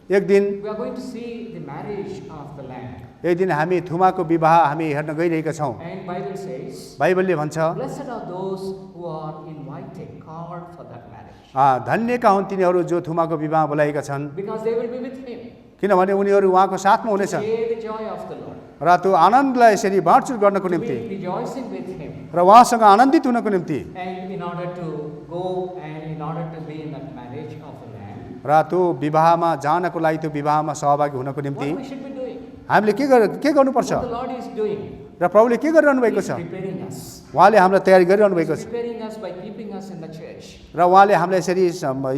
एक दिन we are going to see the marriage of the Lamb. एक दिन हामी थुमाको विवाह हामी हेर्न गइरहेका छौँ। And Bible says, बाइबलले भन्छ blessed are those who are invited, called for that marriage. धन्यका हुन् तिनीहरू जो थुमाको विवाह बोलाएका छन्, Because they will be with him. किनभने उनीहरू उहाँको साथमा हुनेछ Share the joy of the Lord. र त्यो आनन्दलाई यसरी बाँडचुट गर्नको To निम्ति be rejoicing with him. र उहाँसँग आनन्दित हुनको निम्ति And in order to go and in order to be in that marriage of the Lamb, र त्यो विवाहमा जानको लागि त्यो विवाहमा सहभागी हुनको निम्ति what we should be doing, हामीले के गर्नुपर्छ what the Lord is doing, र प्रभुले के गरिरहनु भएको is छ preparing us. उहाँले हामीलाई तयारी गरिरहनु भएको छ Preparing us by keeping us in the church. र उहाँले हामीलाई यसरी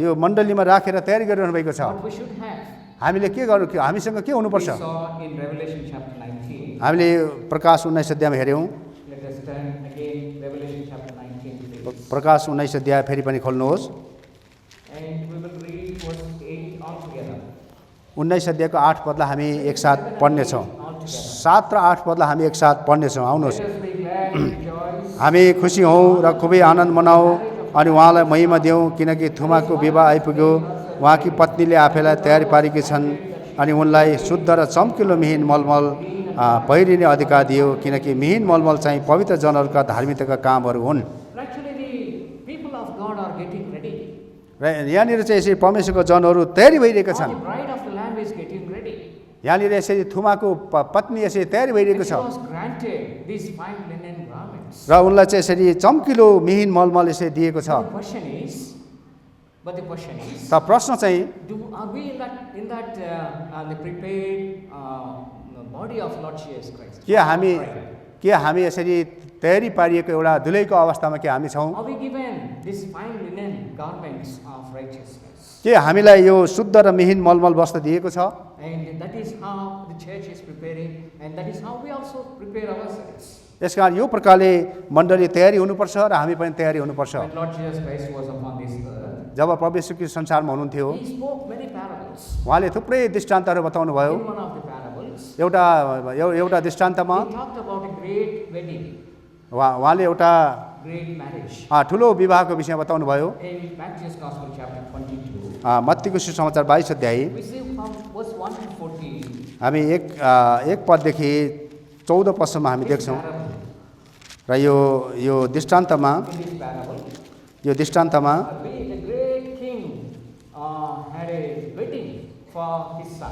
यो मण्डलीमा राखेर तयारी गरिरहनु भएको छ। What we should have. हामीले के गर्नु हामीसँग के We हुनुपर्छ saw in Revelation chapter 19. हामीले प्रकाश 19 अध्यायमा हेऱ्यौँ। Let us turn again Revelation chapter 19 please. प्रकाश 19 अध्याय फेरि पनि खोल्नुहोस्। And we will read verse 8 altogether. 19 अध्यायको 8 पदलाई हामी एकसाथ पढ्नेछौँ। 7 र 8 पदलाई हामी एकसाथ पढ्नेछौँ। आउनुहोस्, Let us be glad and rejoice. हामी खुसी हौँ र खुबै आनन्द मनाऊ अनि उहाँलाई महिमा दिउँ, किनकि थुमाको विवाह आइपुग्यो, उहाँकी पत्नीले आफैलाई तयारी पारेकी छन् अनि उनलाई शुद्ध र चम्किलो मिहिन मलमल पहिरिने अधिकार दियो, किनकि मिहिन मलमल चाहिँ पवित्र जनहरूका धार्मिकताका कामहरू हुन्। Actually, the people of God are getting ready. र यहाँनिर चाहिँ यसरी परमेश्वरको जनहरू तयारी भइरहेका Or छन्। the bride of the Lamb is getting ready. यहाँनिर यसरी थुमाको पत्नी यसरी तयारी भइरहेको And छ she was granted these fine linen garments. र उनलाई चाहिँ यसरी चम्किलो मिहिन मलमल यसरी दिएको छ। But the question is, त प्रश्न चाहिँ are we in that the prepared body of Lord Jesus Christ? के हामी यसरी तयारी पारिएको एउटा दुलैको अवस्थामा के हामी छौँ? Are we given these fine linen garments of righteousness? के हामीलाई यो शुद्ध र मिहिन मलमल वस्त्र दिएको छ? And that is how the church is preparing, and that is how we also prepare ourselves. यसकारण यो प्रकारले मण्डली तयारी हुनुपर्छ र हामी पनि तयारी हुनुपर्छ। When Lord Jesus Christ was upon this earth, जब प्रभु येशू ख्रीष्ट संसारमा हुनुहुन्थ्यो, he spoke many parables. उहाँले थुप्रै दृष्टान्तहरू बताउनु भयो। In one of the parables, एउटा दृष्टान्तमा he talked about a great wedding, उहाँले एउटा great marriage. ठुलो विवाहको विषयमा बताउनु भयो। In Matthew's Gospel chapter 22, मत्तीको सुसमाचार 22 अध्याय we see from verse 1 to 14, हामी एक पददेखि 14 पदसम्म हामी this देख्छौँ parable. र यो दृष्टान्तमा In this parable, यो दृष्टान्तमा a great king had a wedding for his son.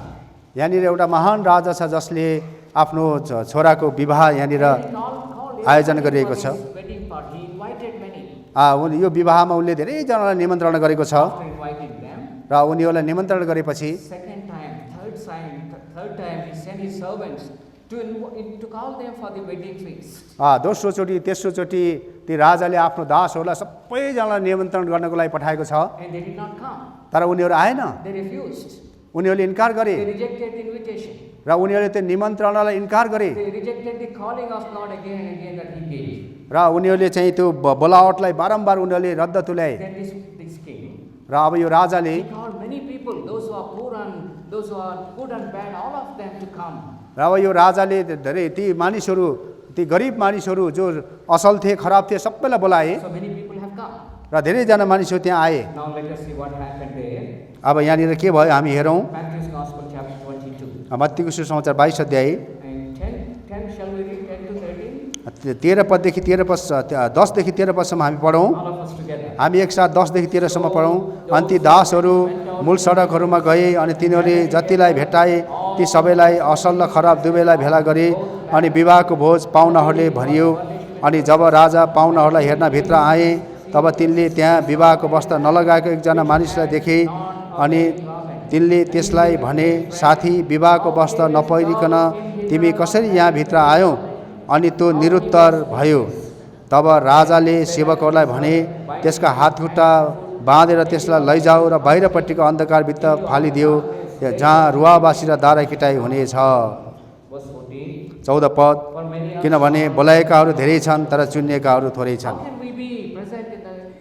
यहाँनिर एउटा महान राजा छ जसले आफ्नो छोराको विवाह यहाँनिर And he called आयोजना everybody गरिएको for छ। his wedding party. He invited many. यो विवाहमा उनले धेरैजनालाई निमन्त्रण गरेको छ After inviting them, र उनीहरूलाई निमन्त्रण गरेपछि second time, third time, he sent his servants to call them for the wedding feast. दोस्रोचोटि तेस्रोचोटि ती राजाले आफ्नो दासहरूलाई सबैजनालाई निमन्त्रण गर्नको लागि पठाएको छ, And they did not come. तर उनीहरू आएन। They refused. उनीहरूले इन्कार गरे They rejected the invitation. र उनीहरूले त्यो निमन्त्रणालाई इन्कार गरे They rejected the calling of Lord again and again that he gave. र उनीहरूले चाहिँ त्यो बोलावटलाई बारम्बार उनीहरूले रद्द तुल्याए। Then this king, र अब यो राजाले he called many people, those who are poor and those who are good and bad, all of them to come. र अब यो राजाले धेरै ती मानिसहरू, ती गरिब मानिसहरू जो असल थिए खराब थिए सबैलाई बोलाए So many people have come. र धेरैजना मानिसहरू त्यहाँ आए। Now let us see what happened there. अब यहाँनिर के भयो हामी हेरौँ। Matthew's Gospel chapter 22. मत्तीको सुसमाचार 22 अध्याय And 10 shall we read 10 to 13? 13 पददेखि 13 पद 10 देखि 13 पदसम्म हामी पढौँ। All of us together. हामी एकसाथ 10 देखि 13 सम्म पढौँ। अनि ती दासहरू मूल सडकहरूमा गए अनि तिनीहरूले जतिलाई भेटाए ती सबैलाई असल र खराब दुवैलाई भेला गरे अनि विवाहको भोज पाहुनाहरूले भरियो। अनि जब राजा पाहुनाहरूलाई हेर्न भित्र आए तब तिनले त्यहाँ विवाहको वस्त्र नलगाएको एकजना मानिसलाई देखे अनि तिनले त्यसलाई भने, साथी, विवाहको वस्त्र नपहिरिकन तिमी कसरी यहाँ भित्र आयौ? अनि त्यो निरुत्तर भयो। तब राजाले सेवकहरूलाई भने, त्यसका हातखुट्टा बाँधेर त्यसलाई लैजाऊ र बाहिरपट्टिको अन्धकारभित्र फालिदियो, जहाँ रुवाबासी र दारा किटाइ हुनेछ। Verse 14. 14 पद, For many are किनभने बोलाएकाहरू धेरै छन् तर चुनिएकाहरू थोरै छन्। How can we be present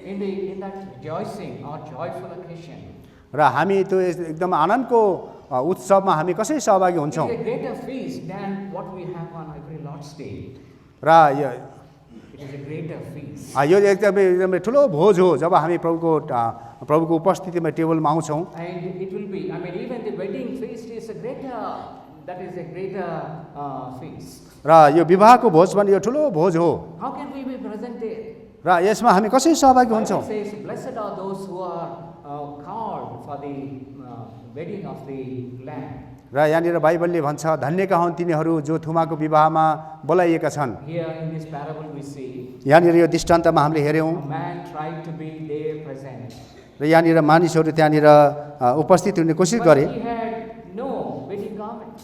in that rejoicing or joyful occasion? र हामी त्यो एकदम आनन्दको उत्सवमा हामी कसरी सहभागी हुन्छौँ? It's a greater feast than what we have on every Lord's Day. र It is a greater feast. यो एकदमै एकदमै ठुलो भोज हो जब हामी प्रभुको उपस्थितिमा टेबलमा आउँछौँ। And it will be, I mean, even the wedding feast is a greater, that is a greater feast. र यो विवाहको भोज पनि यो ठुलो भोज हो How can we be present there? र यसमा हामी कसरी सहभागी हुन्छौँ? It says, blessed are those who are called for the wedding of the Lamb. र यहाँनिर बाइबलले भन्छ धन्यका हुन् तिनीहरू जो थुमाको विवाहमा बोलाइएका छन्। Here in this parable we see यहाँनिर यो दृष्टान्तमा हामीले हेऱ्यौँ a man tried to be there present, र यहाँनिर मानिसहरू त्यहाँनिर उपस्थित हुने कोसिस गरे but he had no wedding garment.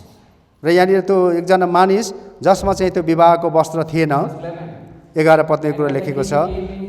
र यहाँनिर त्यो एकजना मानिस जसमा चाहिँ त्यो विवाहको वस्त्र थिएन। Verse 11. 11 पदमा कुरा लेखेको छ,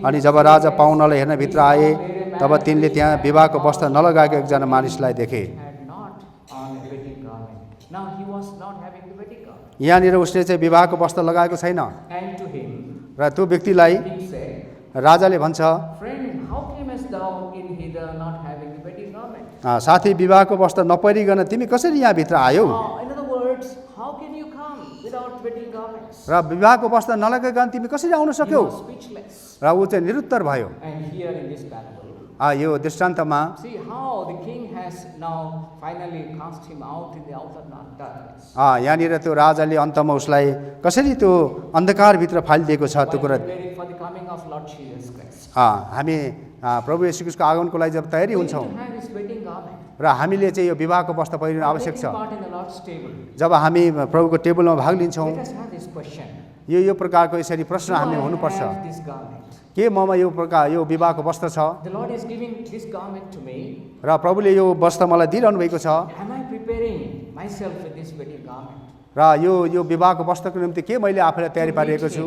अनि जब राजा पाहुनालाई हेर्न भित्र आए तब तिनले त्यहाँ विवाहको वस्त्र नलगाएको एकजना मानिसलाई देखे। Had not on a wedding garment. Now he was not having the wedding garment. यहाँनिर उसले चाहिँ विवाहको वस्त्र लगाएको छैन And to him, र त्यो व्यक्तिलाई he said, राजाले भन्छ, friend, how camest thou in hither not having the wedding garment? साथी विवाहको वस्त्र नपरिकन तिमी कसरी यहाँभित्र आयौ? In other words, how can you come without wedding garments? र विवाहको वस्त्र नलगाइकन तिमी कसरी आउन He सक्यौ? was speechless. र ऊ चाहिँ निरुत्तर भयो। And here in this parable, यो दृष्टान्तमा see how the king has now finally cast him out in the outer darkness. यहाँनिर त्यो राजाले अन्तमा उसलाई कसरी त्यो अन्धकारभित्र फालिदिएको छ त्यो कुरा। While preparing for the coming of Lord Jesus Christ. हामी प्रभु येशू ख्रीष्टको आगमनको लागि जब तयारी We need हुन्छौँ to have his wedding garment. र हामीले चाहिँ यो विवाहको वस्त्र पहिरिनु आवश्यक छ। Taking part in the Lord's table. जब हामी प्रभुको टेबलमा भाग लिन्छौँ Let us have this question. यो प्रकारको यसरी प्रश्न Do हामीले I हुनुपर्छ, have this garment? के ममा यो प्रकार यो विवाहको वस्त्र छ The Lord is giving this garment to me. र प्रभुले यो वस्त्र मलाई दिइरहनु भएको छ Am I preparing myself with this wedding garment? र यो विवाहको वस्त्रको निम्ति के मैले आफूलाई तयारी पारिएको छु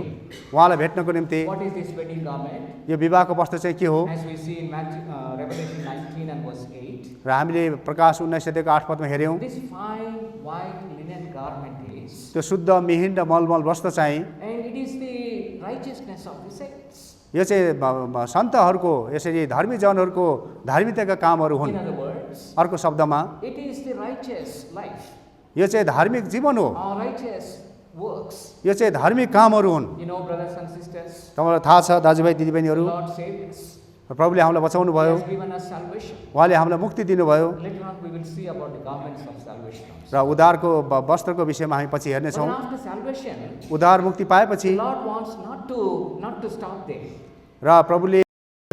उहाँलाई भेट्नको निम्ति? What is this wedding garment? यो विवाहको वस्त्र चाहिँ के हो? As we see in Revelation 19 and verse 8. र हामीले प्रकाश 19 अध्यायको 8 पदमा हेऱ्यौँ This fine white linen garment is, त्यो शुद्ध मिहिन र मलमल वस्त्र चाहिँ and it is the righteousness of the saints. यो चाहिँ सन्तहरूको यसरी धर्मी जनहरूको धार्मिकताका कामहरू हुन्। In other words, अर्को शब्दमा it is the righteous life, यो चाहिँ धार्मिक जीवन हो, our righteous works. यो चाहिँ धार्मिक कामहरू हुन्। You know, brothers and sisters, तपाईँलाई थाहा छ दाजुभाइ दिदीबहिनीहरू, the Lord saved us. प्रभुले हामीलाई बचाउनु He भयो, has given us salvation. उहाँले हामीलाई मुक्ति दिनुभयो Later on, we will see about the garments of salvation also. र उद्धारको वस्त्रको विषयमा हामी पछि But हेर्नेछौँ। after salvation, उद्धार मुक्ति पाएपछि the Lord wants not to stop there. र प्रभुले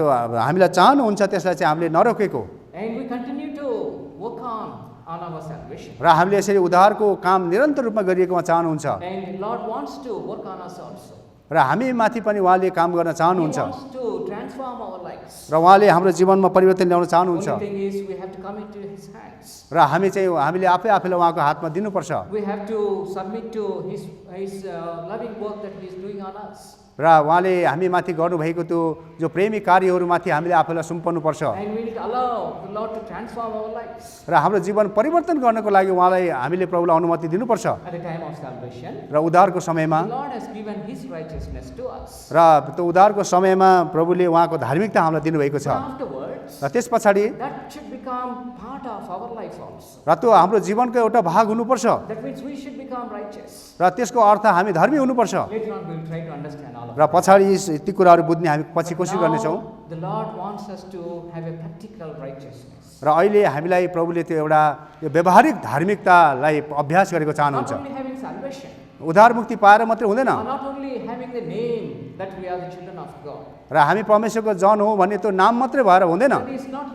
हामीलाई चाहनुहुन्छ त्यसलाई चाहिँ हामीले नरोकेको And we continue to work on our salvation. र हामीले यसरी उद्धारको काम निरन्तर रूपमा गरिएकोमा चाहनुहुन्छ And the Lord wants to work on us also. र हामी माथि पनि उहाँले काम गर्न He चाहनुहुन्छ wants to transform our lives. र उहाँले हाम्रो जीवनमा परिवर्तन ल्याउन चाहनुहुन्छ Only thing is, we have to come into His hands. र हामीले आफैलाई उहाँको हातमा दिनुपर्छ We have to submit to His loving work that He is doing on us. र उहाँले हामी माथि गर्नुभएको त्यो जो प्रेमी कार्यहरूमाथि हामीले आफैलाई सुम्पर्नुपर्छ And we need to allow the Lord to transform our lives. र हाम्रो जीवन परिवर्तन गर्नको लागि उहाँलाई हामीले प्रभुलाई अनुमति दिनुपर्छ। At the time of salvation, र उद्धारको समयमा the Lord has given His righteousness to us. र त्यो उद्धारको समयमा प्रभुले उहाँको धार्मिकता हामीलाई दिनुभएको छ But afterwards, र त्यस पछाडि that should become part of our life also. र त्यो हाम्रो जीवनको एउटा भाग हुनुपर्छ That means we should become righteous. र त्यसको अर्थ हामी धर्मी हुनुपर्छ Later on, we will try to understand all of र पछाडि ती कुराहरू बुझ्ने हामी पछि कोसिस गर्नेछौँ। Now, the Lord wants us to have a practical righteousness. र अहिले हामीलाई प्रभुले त्यो एउटा यो व्यवहारिक धार्मिकतालाई अभ्यास गरेको Not चाहनुहुन्छ। only having salvation, उद्धार मुक्ति पाएर मात्रै हुँदैन or not only having the name that we are the children of God. र हामी परमेश्वरको जन हो भन्ने त्यो नाम मात्रै भएर हुँदैन, That is not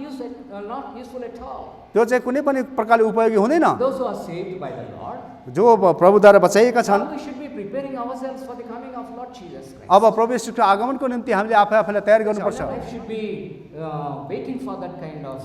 useful at all. त्यो चाहिँ कुनै पनि प्रकारले उपयोगी हुँदैन। Those who are saved by the Lord, जो प्रभुद्वारा बचाइएका छन्, now we should be preparing ourselves for the coming of Lord Jesus Christ. अब प्रभु येशूको आगमनको निम्ति हामीले आफैलाई तयार गर्नुपर्छ। Our life should be waiting for that kind of,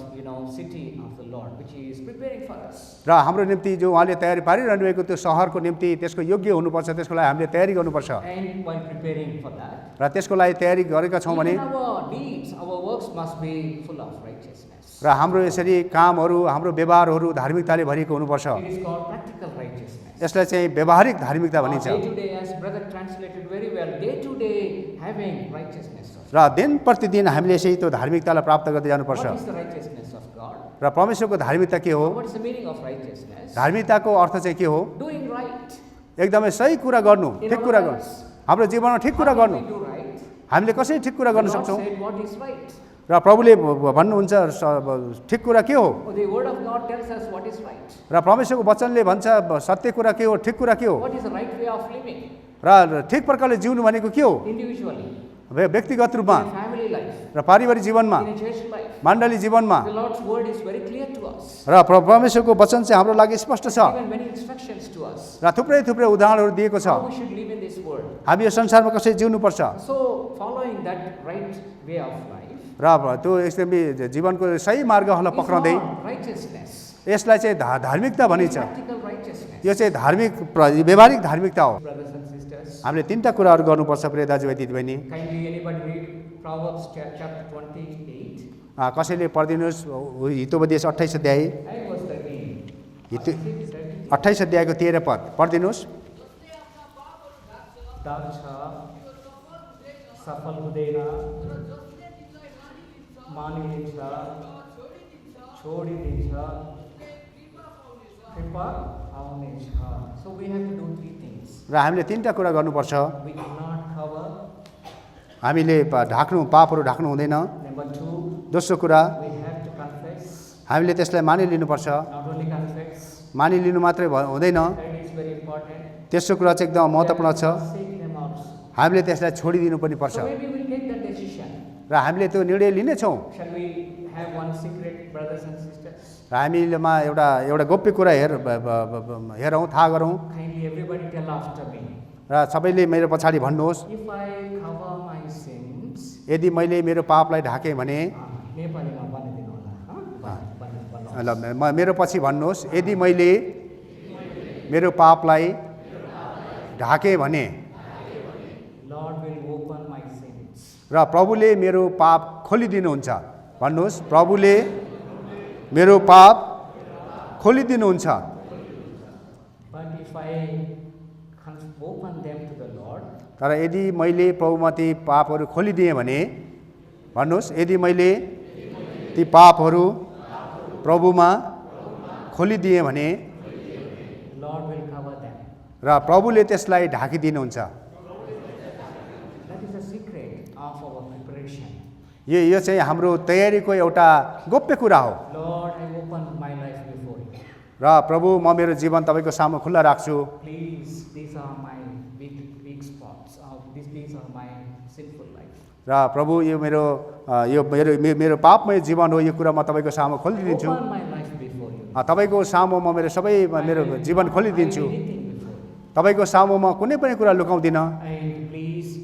city of the Lord, which He is preparing for us. र हाम्रो निम्ति जो उहाँले तयारी पारिरहनु भएको त्यो सहरको निम्ति त्यसको योग्य हुनुपर्छ, त्यसको लागि हामीले तयारी गर्नुपर्छ। And while preparing for that, र त्यसको लागि तयारी गरेका छौँ भने even our deeds, our works must be full of righteousness. र हाम्रो यसरी कामहरू हाम्रो व्यवहारहरू धार्मिकताले भरिएको हुनुपर्छ। It is called practical righteousness. यसलाई चाहिँ व्यवहारिक धार्मिकता भनिन्छ। Day to day, as brother translated very well, day to day having righteousness. र दिन प्रतिदिन हामीले यसरी त्यो धार्मिकतालाई प्राप्त गर्दै जानुपर्छ। What is the righteousness of God? र परमेश्वरको धार्मिकता के हो? What is the meaning of righteousness? धार्मिकताको अर्थ चाहिँ के हो? Doing right. एकदमै सही कुरा गर्नु, ठिक कुरा गर्नु, हाम्रो जीवनमा ठिक कुरा How गर्नु। can we do right? हामीले कसरी ठिक कुरा The गर्न Lord सक्छौँ said what is right. र प्रभुले भन्नुहुन्छ ठिक कुरा के हो The word of God tells us what is right. र परमेश्वरको वचनले भन्छ सत्य कुरा के हो ठिक कुरा के हो What is the right way of living र ठिक प्रकारले जिउनु भनेको के हो individually, व्यक्तिगत रूपमा in a family life, र पारिवारिक जीवनमा in a church life. मण्डली जीवनमा The Lord's word is very clear to us. र परमेश्वरको वचन चाहिँ हाम्रो लागि स्पष्ट छ Given many instructions to us. र थुप्रै थुप्रै उदाहरणहरू दिएको छ How we should live in this world. हामी यो संसारमा कसरी जिउनुपर्छ So, following that right way of life र त्यो एकदमै जीवनको सही मार्गहरूलाई is पक्राउँदै not righteousness, यसलाई चाहिँ धार्मिकता भनिन्छ practical righteousness. यो चाहिँ धार्मिक व्यवहारिक धार्मिकता हो Brothers and sisters, हामीले तीनटा कुराहरू गर्नुपर्छ प्रिय दाजुभाइ दिदीबहिनी kindly anybody read Proverbs chapter 28 कसैले पढिदिनुहोस् हितोपदेश 28 अध्याय and verse 13. हितो 28 अध्यायको 13 पद पढिदिनुहोस् दाक्ष सफल हुँदैन, मानिलिन्छ, छोडिदिन्छ, कृपा आउनेछ. So we have to do three things. र हामीले तीनटा कुरा गर्नुपर्छ We cannot cover. हामीले ढाक्नु पापहरू ढाक्नु हुँदैन Number two, दोस्रो कुरा we have to confess. हामीले त्यसलाई मानिलिनुपर्छ Not only confess, मानिलिनु मात्रै हुँदैन that is very important. तेस्रो कुरा चाहिँ एकदम महत्त्वपूर्ण छ Forsake them also. हामीले त्यसलाई छोडिदिनु पनि पर्छ So maybe we'll take that decision. र हामीले त्यो निर्णय लिनेछौँ Shall we have one secret, brothers and sisters? र हामीमा एउटा गोप्य कुरा हेरौँ थाहा गरौँ Kindly everybody tell after me. र सबैले मेरो पछाडि भन्नुहोस् If I cover my sins, यदि मैले मेरो पापलाई ढाकेँ भने नेपालीमा भनिदिनु होला. ल मेरो पछि भन्नुहोस् यदि मैले मेरो पापलाई ढाकेँ भने Lord will open my sins. र प्रभुले मेरो पाप खोलिदिनुहुन्छ भन्नुहोस् प्रभुले मेरो पाप खोलिदिनुहुन्छ But if I open them to the Lord, तर यदि मैले प्रभुमाथि पापहरू खोलिदिएँ भने भन्नुहोस् यदि मैले ती पापहरू प्रभुमा खोलिदिएँ भने Lord will cover them. र प्रभुले त्यसलाई ढाकिदिनुहुन्छ That is the secret of our preparation. यो चाहिँ हाम्रो तयारीको एउटा गोप्य कुरा हो Lord, I open my life before you. र प्रभु म मेरो जीवन तपाईँको सामु खुल्ला राख्छु Please, these are my weak spots. These are my sinful life. र प्रभु यो मेरो पापमय जीवन हो यो कुरा म तपाईँको सामु खोलिदिन्छु Open my life before you. तपाईँको सामु म मेरो जीवन खोलिदिन्छु Anything before you. तपाईँको सामु म कुनै पनि कुरा लुकाउँदिनँ And please,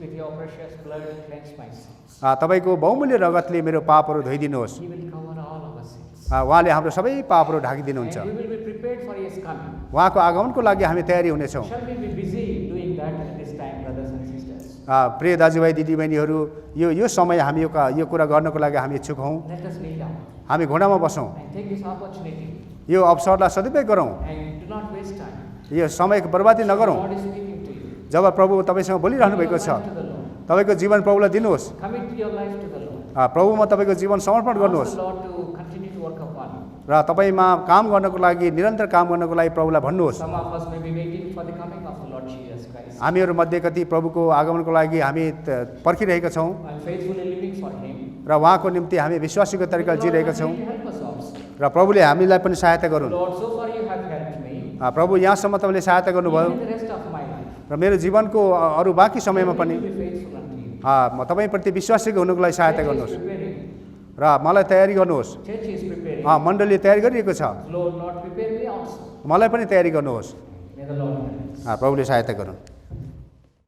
with your precious blood, cleanse my sins. तपाईँको बहुमूल्य रगतले मेरो पापहरू धोइदिनुहोस् He will cover all our sins. उहाँले हाम्रो सबै पापहरू ढाकिदिनुहुन्छ And we will be prepared for His coming. उहाँको आगमनको लागि हामी तयारी हुनेछौँ Shall we be busy doing that at this time, brothers and sisters? प्रिय दाजुभाइ दिदीबहिनीहरू यो समय हामी यो कुरा गर्नको लागि हामी इच्छुक हौँ Let us kneel down हामी घोडामा बसौँ and take this opportunity यो अवसरलाई सदुपयोग गरौँ and do not waste time. यो समयको बर्बादी नगरौँ God is speaking to you. जब प्रभु तपाईँसँग बोलिरहनु भएको छ To the Lord. तपाईँको जीवन प्रभुलाई दिनुहोस् Commit your life to the Lord. प्रभुमा तपाईँको जीवन समर्पण गर्नुहोस् Ask the Lord to continue to work upon you. र तपाईँमा काम गर्नको लागि निरन्तर काम गर्नको लागि प्रभुलाई भन्नुहोस् Some of us may be waiting for the coming of the Lord Jesus Christ. हामीहरू मध्ये कति प्रभुको आगमनको लागि हामी पर्खिरहेका छौँ And faithfully living for Him. र उहाँको निम्ति हामी विश्वासीको तरिकाले जिरहेका छौँ Continue to help us also. र प्रभुले हामीलाई पनि सहायता गरून् Lord, so far you have helped me. प्रभु यहाँसम्म तपाईँले सहायता गर्नुभयो Even in the rest of my life. र मेरो जीवनको अरू बाँकी समयमा पनि Be faithful unto you. म तपाईँप्रति विश्वासी हुनुको लागि सहायता Church is गर्नुहोस् preparing. र मलाई तयारी गर्नुहोस् Church is preparing. मण्डली तयारी गरिरहेको छ Lord, prepare me also. मलाई पनि तयारी गर्नुहोस् May the Lord bless. प्रभुले सहायता गरून्